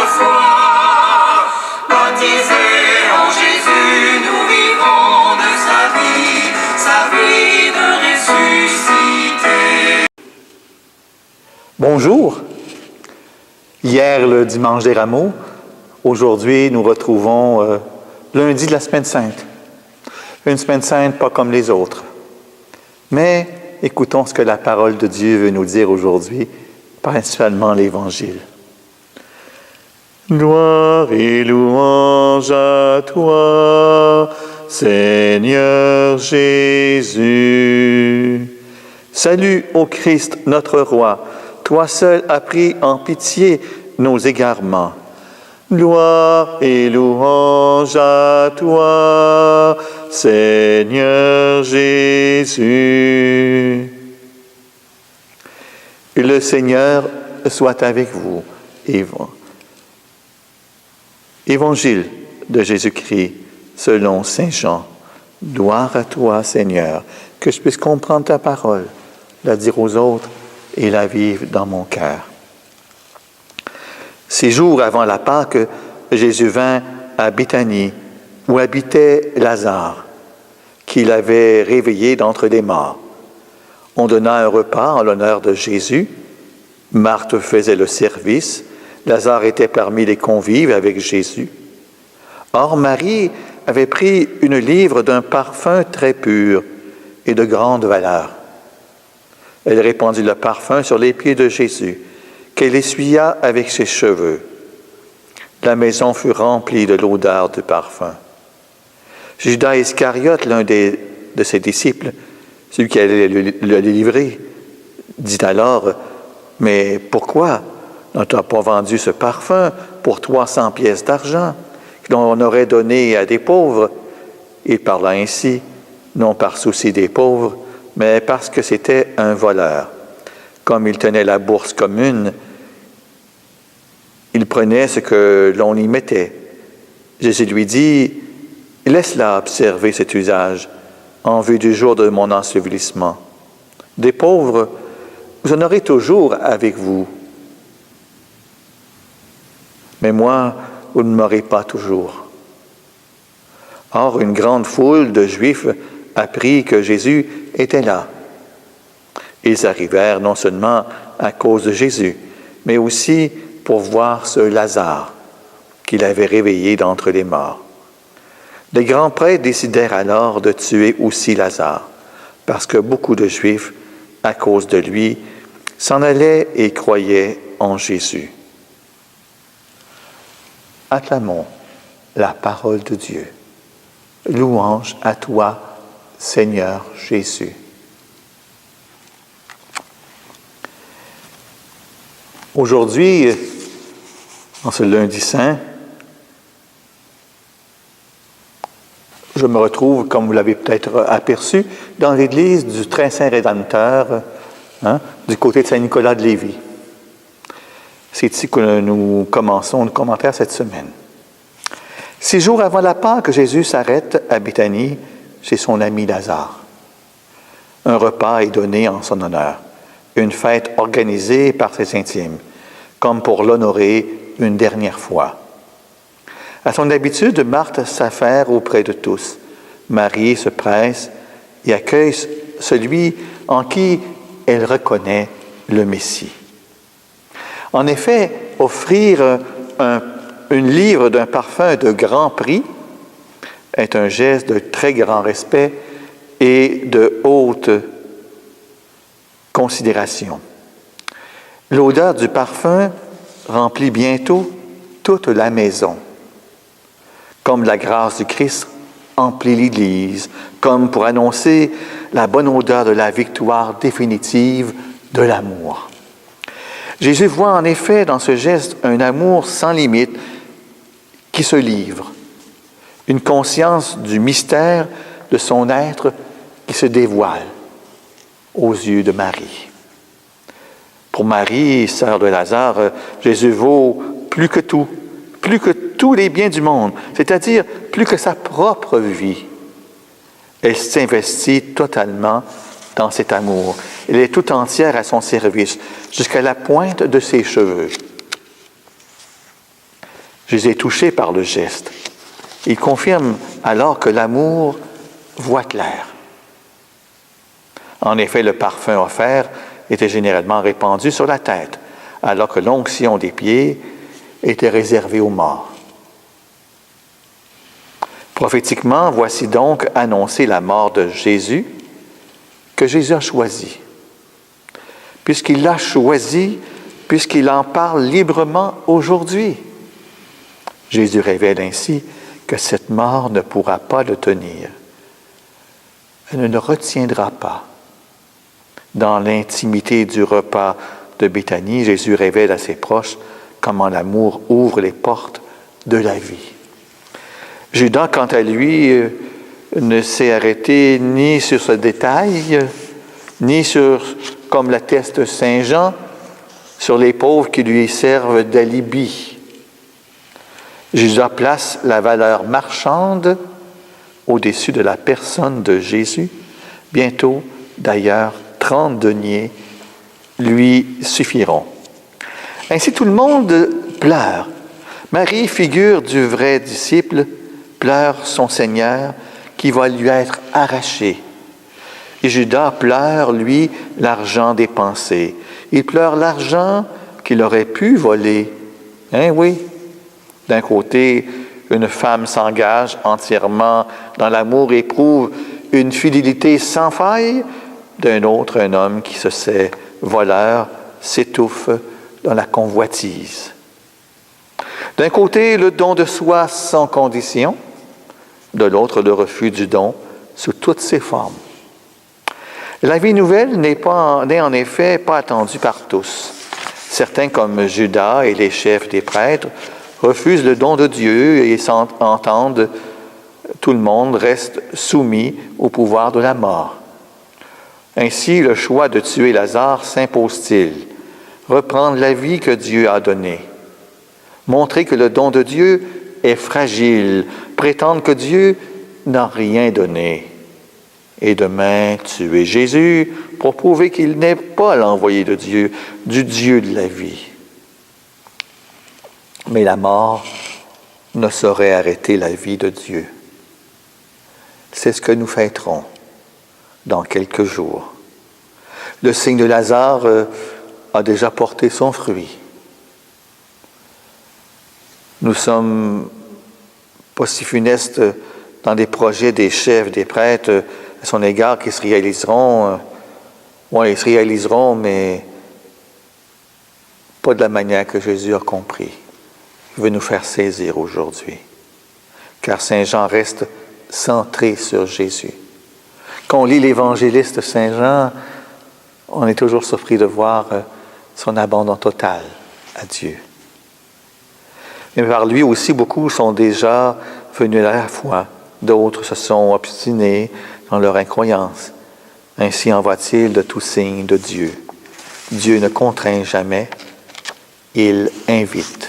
notre foi. Baptisés en Jésus, nous vivons de sa vie de ressuscité. Bonjour. Hier, le dimanche des Rameaux. Aujourd'hui, nous retrouvons lundi de la Semaine Sainte. Une Semaine Sainte pas comme les autres. Mais écoutons ce que la parole de Dieu veut nous dire aujourd'hui, principalement l'Évangile. Gloire et louange à toi, Seigneur Jésus. Salut ô Christ, notre Roi. Toi seul as pris en pitié nos égarements. Gloire et louange à toi, Seigneur Jésus. Le Seigneur soit avec vous. Évangile de Jésus-Christ selon Saint Jean. Gloire à toi, Seigneur, que je puisse comprendre ta parole, la dire aux autres et la vivre dans mon cœur. 6 jours avant la Pâque, Jésus vint à Béthanie, où habitait Lazare, qu'il avait réveillé d'entre les morts. On donna un repas en l'honneur de Jésus. Marthe faisait le service. Lazare était parmi les convives avec Jésus. Or, Marie avait pris une livre d'un parfum très pur et de grande valeur. Elle répandit le parfum sur les pieds de Jésus, qu'elle essuya avec ses cheveux. La maison fut remplie de l'odeur du parfum. Judas Iscariote, l'un de ses disciples, celui qui allait le livrer, dit alors, « Mais pourquoi n'as-tu pas vendu ce parfum pour 300 pièces d'argent, que l'on aurait donné à des pauvres? » Il parla ainsi, non par souci des pauvres, mais parce que c'était un voleur. Comme il tenait la bourse commune, il prenait ce que l'on y mettait. Jésus lui dit, « Laisse-la observer cet usage en vue du jour de mon ensevelissement. Des pauvres, vous en aurez toujours avec vous. Mais moi, vous ne m'aurez pas toujours. » Or, une grande foule de Juifs apprit que Jésus était là. Ils arrivèrent non seulement à cause de Jésus, mais aussi pour voir ce Lazare qu'il avait réveillé d'entre les morts. Les grands prêtres décidèrent alors de tuer aussi Lazare, parce que beaucoup de Juifs, à cause de lui, s'en allaient et croyaient en Jésus. Acclamons la parole de Dieu. Louange à toi, Seigneur Jésus. Aujourd'hui, en ce lundi saint, je me retrouve, comme vous l'avez peut-être aperçu, dans l'église du Très Saint Rédempteur, du côté de Saint-Nicolas de Lévis. C'est ici que nous commençons le commentaire cette semaine. 6 jours avant la Pâque, Jésus s'arrête à Béthanie chez son ami Lazare. Un repas est donné en son honneur, une fête organisée par ses intimes, comme pour l'honorer une dernière fois. À son habitude, Marthe s'affaire auprès de tous. Marie se presse et accueille celui en qui elle reconnaît le Messie. En effet, offrir une livre d'un parfum de grand prix est un geste de très grand respect et de haute considération. L'odeur du parfum remplit bientôt toute la maison, comme la grâce du Christ emplit l'Église, comme pour annoncer la bonne odeur de la victoire définitive de l'amour. Jésus voit en effet dans ce geste un amour sans limite qui se livre, une conscience du mystère de son être qui se dévoile aux yeux de Marie. Pour Marie, sœur de Lazare, Jésus vaut plus que tout, plus que tous les biens du monde, c'est-à-dire plus que sa propre vie. Elle s'investit totalement dans cet amour. Elle est tout entière à son service, jusqu'à la pointe de ses cheveux. Jésus est touché par le geste. Il confirme alors que l'amour voit clair. En effet, le parfum offert était généralement répandu sur la tête, alors que l'onction des pieds était réservée aux morts. Prophétiquement, voici donc annoncée la mort de Jésus, que Jésus a choisi. Puisqu'il l'a choisi, puisqu'il en parle librement aujourd'hui. Jésus révèle ainsi que cette mort ne pourra pas le tenir. Elle ne le retiendra pas. Dans l'intimité du repas de Béthanie, Jésus révèle à ses proches comment l'amour ouvre les portes de la vie. Judas, quant à lui, ne s'est arrêté ni sur ce détail, ni sur, comme l'atteste Saint Jean, sur les pauvres qui lui servent d'alibi. Judas place la valeur marchande au-dessus de la personne de Jésus. Bientôt, d'ailleurs, 30 deniers lui suffiront. Ainsi, tout le monde pleure. Marie, figure du vrai disciple, pleure son Seigneur qui va lui être arraché. Et Judas pleure, lui, l'argent dépensé. Il pleure l'argent qu'il aurait pu voler. Hein, oui. D'un côté, une femme s'engage entièrement dans l'amour et éprouve une fidélité sans faille. D'un autre, un homme qui se sait voleur s'étouffe dans la convoitise. D'un côté, le don de soi sans condition. De l'autre, le refus du don sous toutes ses formes. La vie nouvelle n'est en effet pas attendue par tous. Certains, comme Judas et les chefs des prêtres, refusent le don de Dieu et s'entendent, tout le monde reste soumis au pouvoir de la mort. Ainsi, le choix de tuer Lazare s'impose-t-il, reprendre la vie que Dieu a donnée, montrer que le don de Dieu est fragile, prétendre que Dieu n'a rien donné. Et demain, tuer Jésus pour prouver qu'il n'est pas l'envoyé de Dieu, du Dieu de la vie. Mais la mort ne saurait arrêter la vie de Dieu. C'est ce que nous fêterons dans quelques jours. Le signe de Lazare a déjà porté son fruit. Nous sommes pas si funestes dans des projets des chefs, des prêtres à son égard qui se réaliseront. Oui, ils se réaliseront, mais pas de la manière que Jésus a compris. Il veut nous faire saisir aujourd'hui. Car Saint Jean reste centré sur Jésus. Quand on lit l'évangéliste Saint Jean, on est toujours surpris de voir son abandon total à Dieu. Mais par lui aussi, beaucoup sont déjà venus à la foi. D'autres se sont obstinés dans leur incroyance. Ainsi en va-t-il de tout signe de Dieu. Dieu ne contraint jamais, il invite.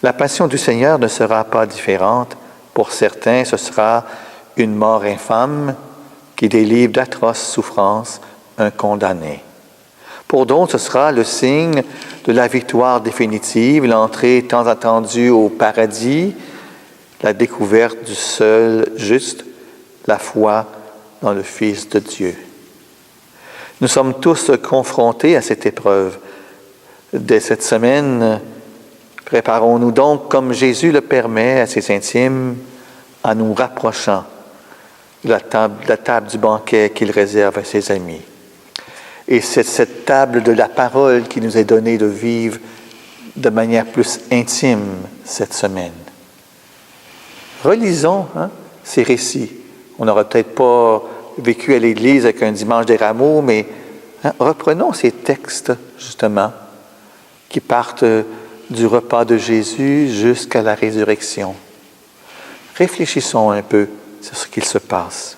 La passion du Seigneur ne sera pas différente. Pour certains, ce sera une mort infâme qui délivre d'atroces souffrances un condamné. Pour d'autres, ce sera le signe de la victoire définitive, l'entrée tant attendue au paradis, la découverte du seul juste, la foi dans le Fils de Dieu. Nous sommes tous confrontés à cette épreuve. Dès cette semaine, préparons-nous donc, comme Jésus le permet à ses intimes, en nous rapprochant de la table du banquet qu'il réserve à ses amis. Et c'est cette table de la parole qui nous est donnée de vivre de manière plus intime cette semaine. Relisons ces récits. On n'aura peut-être pas vécu à l'Église avec un dimanche des rameaux, mais reprenons ces textes, justement, qui partent du repas de Jésus jusqu'à la résurrection. Réfléchissons un peu sur ce qu'il se passe.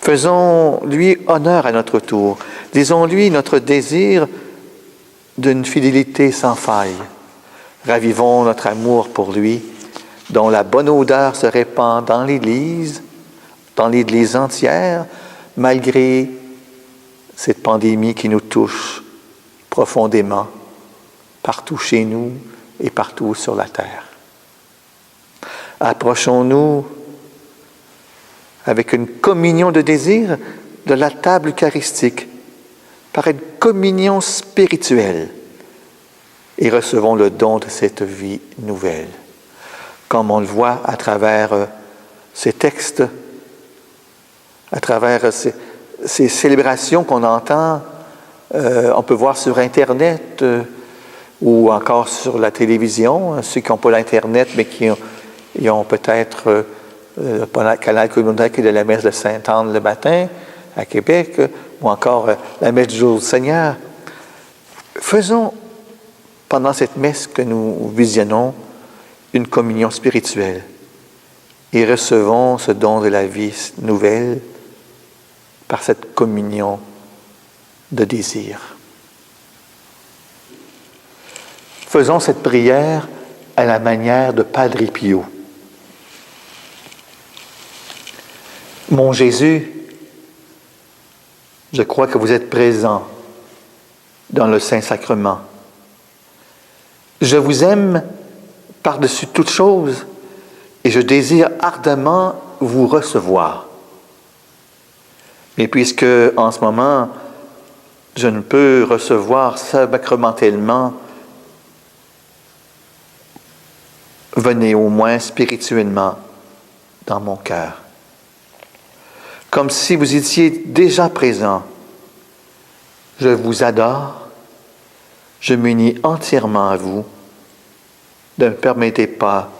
Faisons-lui honneur à notre tour. Disons-lui notre désir d'une fidélité sans faille. Ravivons notre amour pour lui, dont la bonne odeur se répand dans l'Église entière, malgré cette pandémie qui nous touche profondément, partout chez nous, et partout sur la terre. Approchons-nous avec une communion de désir de la table eucharistique, par une communion spirituelle, et recevons le don de cette vie nouvelle. Comme on le voit à travers ces textes, à travers ces célébrations qu'on entend, on peut voir sur Internet ou encore sur la télévision, ceux qui n'ont pas l'Internet mais qui ont peut-être le canal communautaire de la messe de Sainte-Anne le matin à Québec, ou encore la messe du jour du Seigneur. Faisons pendant cette messe que nous visionnons une communion spirituelle et recevons ce don de la vie nouvelle par cette communion de désir. Faisons cette prière à la manière de Padre Pio. Mon Jésus, je crois que vous êtes présent dans le Saint-Sacrement. Je vous aime par-dessus toute chose et je désire ardemment vous recevoir. Mais puisque en ce moment, je ne peux recevoir sacramentellement, venez au moins spirituellement dans mon cœur. Comme si vous étiez déjà présent. Je vous adore, je m'unis entièrement à vous. Ne me permettez pas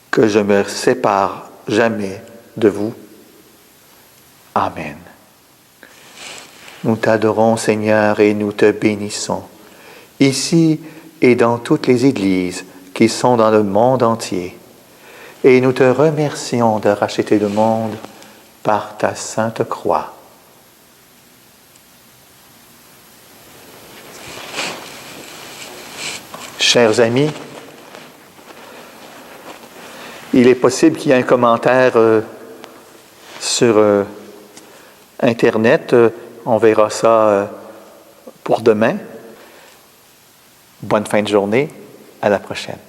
que je me sépare jamais de vous. Amen. Nous t'adorons, Seigneur, et nous te bénissons, ici et dans toutes les églises qui sont dans le monde entier. Et nous te remercions de racheter le monde par ta sainte croix. Chers amis, il est possible qu'il y ait un commentaire sur Internet. On verra ça pour demain. Bonne fin de journée. À la prochaine.